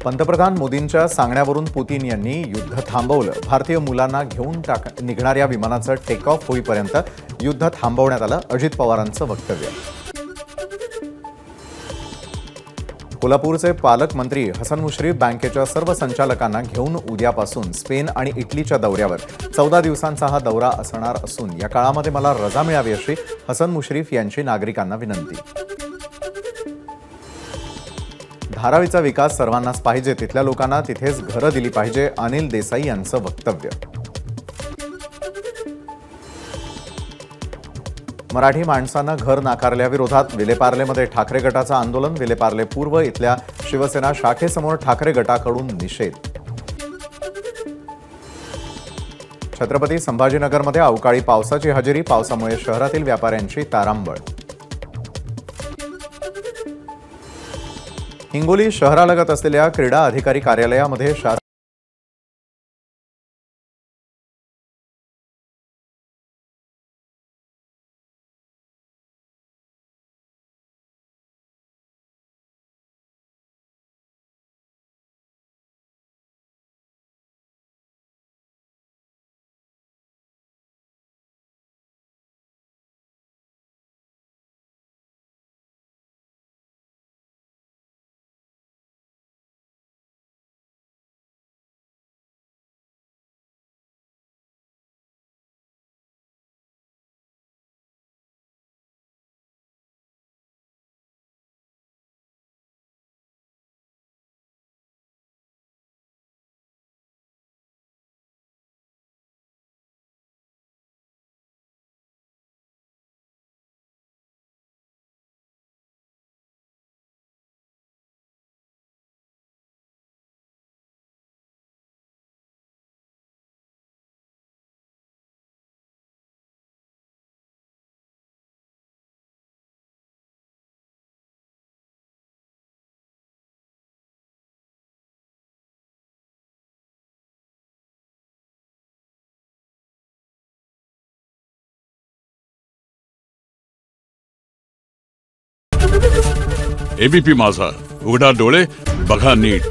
पंतप्रधान मोदींच्या सांगण्यावरून पुतीन यांनी युद्ध थांबवलं। भारतीय मुलांना घेऊन निघणाऱ्या विमानाचं टेक ऑफ होईपर्यंत युद्ध थांबवण्यात आलं, अजित पवारांचं वक्तव्य। कोल्हापूरचे पालकमंत्री हसन मुश्रीफ बँकेच्या सर्व संचालकांना घेऊन उद्यापासून स्पेन आणि इटलीच्या दौऱ्यावर। 14 दिवसांचा हा दौरा असणार असून या काळामध्ये मला रजा मिळावी अशी हसन मुश्रीफ यांची नागरिकांना विनंती। धारावीचा विकास सर्वांनाच पाहिजे, तिथल्या लोकांना तिथेच घरं दिली पाहिजे, अनिल देसाई यांचं वक्तव्य। मराठी माणसांना घर नाकारल्याविरोधात विलेपार्लेमध्ये ठाकरे गटाचं आंदोलन। विलेपार्ले पूर्व इथल्या शिवसेना शाखेसमोर ठाकरे गटाकडून निषेध। छत्रपती संभाजीनगरमध्ये अवकाळी पावसाची हजेरी, पावसामुळे शहरातील व्यापाऱ्यांची तारांबळ। हिंगोली शहरालगत असलेल्या क्रीडा अधिकारी कार्यालयामध्ये एबीपी माझा, उघडा डोळे बघा नीट।